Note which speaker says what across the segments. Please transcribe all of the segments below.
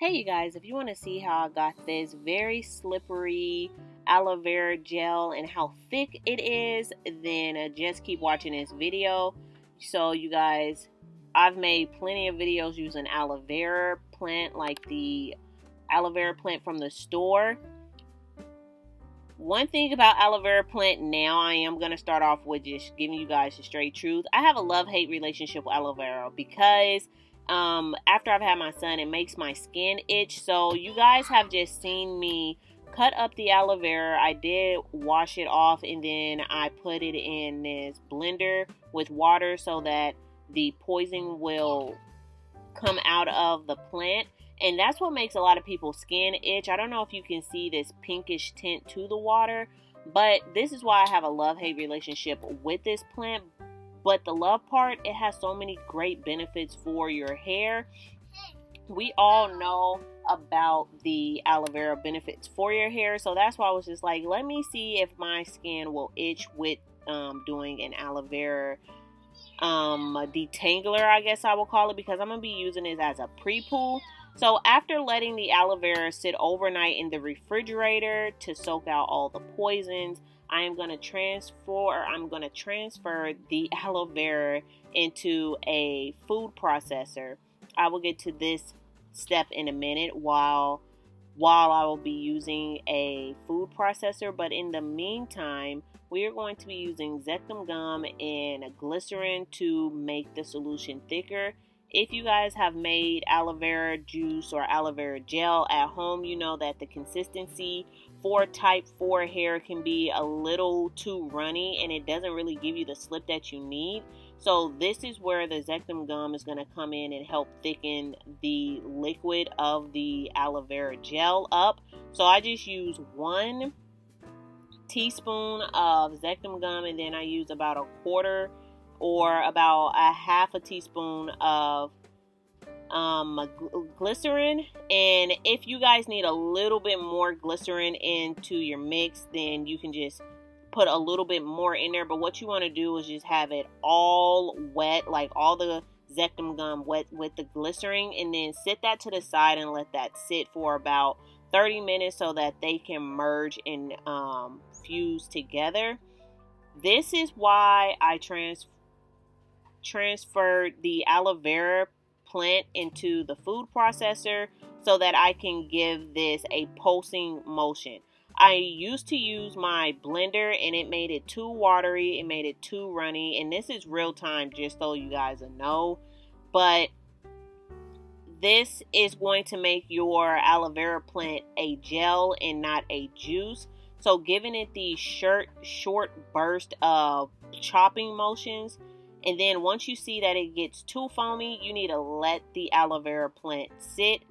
Speaker 1: Hey you guys, if you want to see how I got this very slippery aloe vera gel and how thick it is, then just keep watching this video. So you guys, I've made plenty of videos using aloe vera plant, like the aloe vera plant from the store. One thing about aloe vera plant now, I am going to start off with just giving you guys the straight truth. I have a love-hate relationship with aloe vera because after I've had my son, it makes my skin itch. So you guys have just seen me cut up the aloe vera. I did wash it off and then I put it in this blender with water so that the poison will come out of the plant. And that's what makes a lot of people's skin itch. I don't know if you can see this pinkish tint to the water, but this is why I have a love-hate relationship with this plant. But the love part, it has so many great benefits for your hair. We all know about the aloe vera benefits for your hair, so that's why I was just like, let me see if my skin will itch with doing an aloe vera detangler, I guess I will call it, because I'm going to be using this as a pre-poo. So after letting the aloe vera sit overnight in the refrigerator to soak out all the poisons, I am going to transfer the aloe vera into a food processor. I will get to this step in a minute while I will be using a food processor, but in the meantime, we are going to be using Zectum gum and glycerin to make the solution thicker. If you guys have made aloe vera juice or aloe vera gel at home, you know that the consistency for type 4 hair can be a little too runny and it doesn't really give you the slip that you need. So this is where the Zectum gum is going to come in and help thicken the liquid of the aloe vera gel up. So I just use 1 teaspoon of Zectum gum and then I use about a quarter or about a half a teaspoon of glycerin. And if you guys need a little bit more glycerin into your mix, then you can just put a little bit more in there. But what you want to do is just have it all wet, like all the Zectum gum wet with the glycerin, and then sit that to the side and let that sit for about 30 minutes so that they can merge and fuse together. This is why I transferred the aloe vera plant into the food processor so that I can give this a pulsing motion. I used to use my blender and it made it too watery, it made it too runny, and this is real time just so you guys know. But this is going to make your aloe vera plant a gel and not a juice. So giving it these short burst of chopping motions, and then once you see that it gets too foamy, you need to let the aloe vera plant sit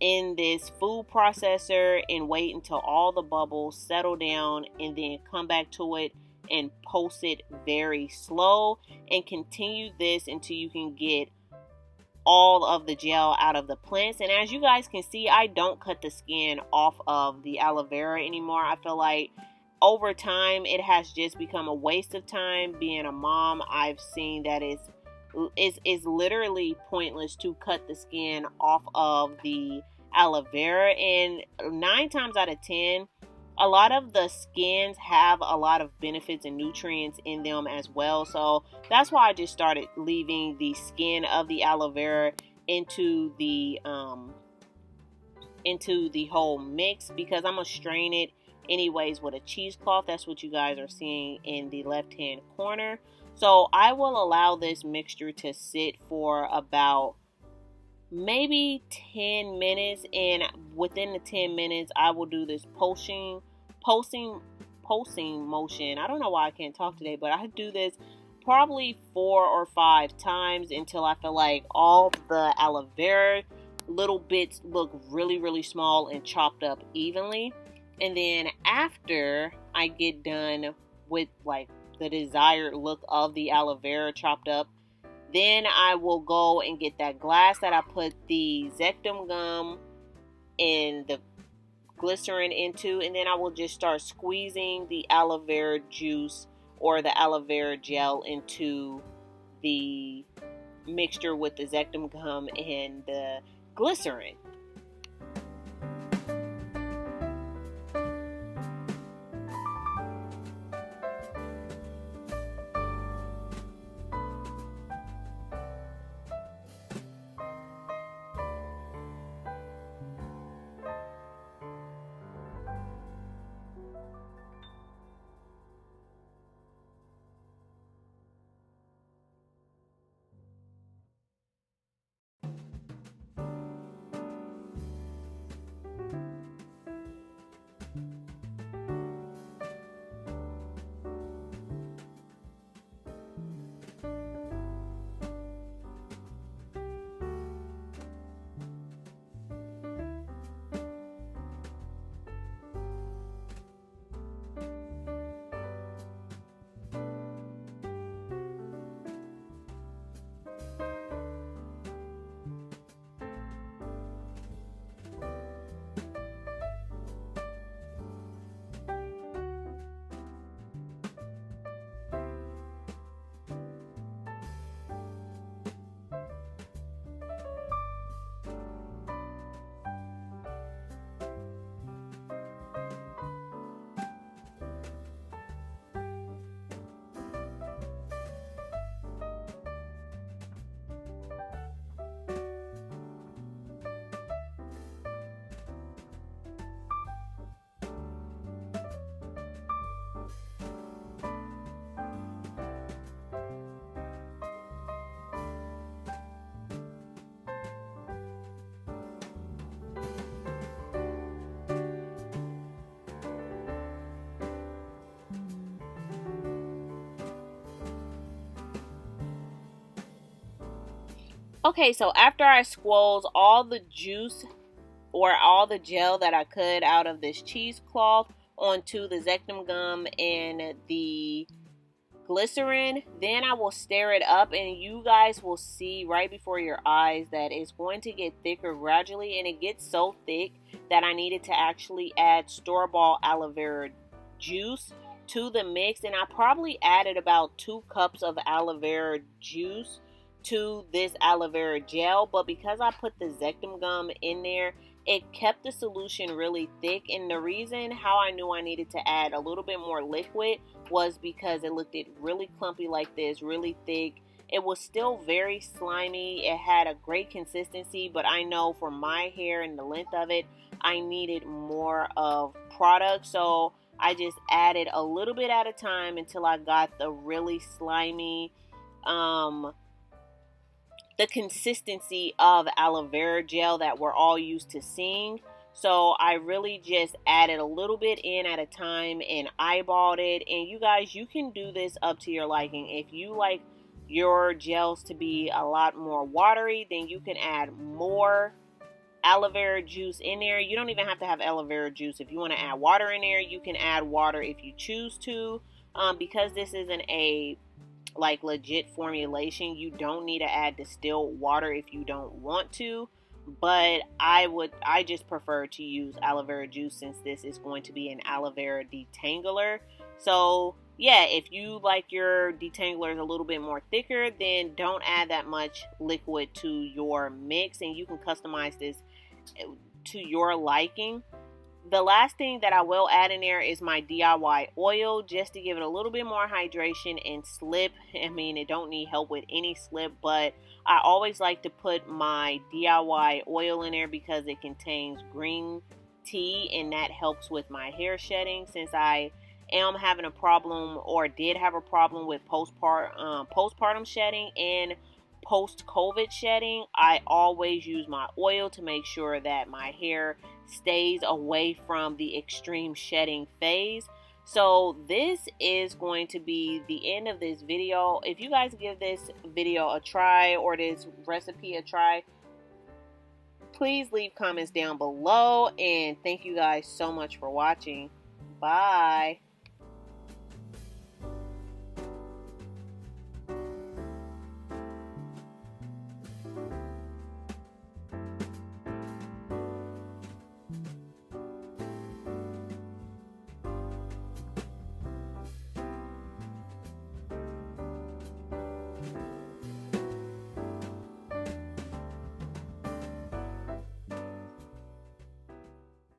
Speaker 1: in this food processor and wait until all the bubbles settle down, and then come back to it and pulse it very slow, and continue this until you can get all of the gel out of the plants. And as you guys can see, I don't cut the skin off of the aloe vera anymore. I feel like over time it has just become a waste of time. Being a mom, I've seen that it's literally pointless to cut the skin off of the aloe vera, and 9 times out of 10 a lot of the skins have a lot of benefits and nutrients in them as well. So that's why I just started leaving the skin of the aloe vera into the whole mix, because I'm gonna strain it anyways with a cheesecloth. That's what you guys are seeing in the left hand corner. So I will allow this mixture to sit for about maybe 10 minutes, and within the 10 minutes I will do this pulsing motion. I don't know why I can't talk today, but I do this probably 4 or 5 times until I feel like all the aloe vera little bits look really small and chopped up evenly. And then after I get done with like the desired look of the aloe vera chopped up, then I will go and get that glass that I put the Zectum gum and the glycerin into, and then I will just start squeezing the aloe vera juice or the aloe vera gel into the mixture with the Zectum gum and the glycerin. Okay, so after I squoze all the juice or all the gel that I could out of this cheesecloth onto the Zectum gum and the glycerin, then I will stir it up, and you guys will see right before your eyes that it's going to get thicker gradually, and it gets so thick that I needed to actually add store-bought aloe vera juice to the mix. And I probably added about 2 cups of aloe vera juice to this aloe vera gel, but because I put the Zectum gum in there, it kept the solution really thick. And the reason how I knew I needed to add a little bit more liquid was because it looked really clumpy like this, really thick. It was still very slimy. It had a great consistency, but I know for my hair and the length of it, I needed more of product. So I just added a little bit at a time until I got the really slimy, the consistency of aloe vera gel that we're all used to seeing. So I really just added a little bit in at a time and eyeballed it. And you guys, you can do this up to your liking. If you like your gels to be a lot more watery, then you can add more aloe vera juice in there. You don't even have to have aloe vera juice. If you want to add water in there, you can add water if you choose to. Because this isn't a like legit formulation, you don't need to add distilled water if you don't want to, but I just prefer to use aloe vera juice since this is going to be an aloe vera detangler. So yeah, if you like your detanglers a little bit more thicker, then don't add that much liquid to your mix, and you can customize this to your liking. The last thing that I will add in there is my DIY oil, just to give it a little bit more hydration and slip. I mean, it don't need help with any slip, but I always like to put my DIY oil in there because it contains green tea, and that helps with my hair shedding. Since I am having a problem, or did have a problem, with postpartum shedding and post-COVID shedding, I always use my oil to make sure that my hair stays away from the extreme shedding phase. So this is going to be the end of this video. If you guys give this video a try, or this recipe a try, please leave comments down below, and thank you guys so much for watching. Bye.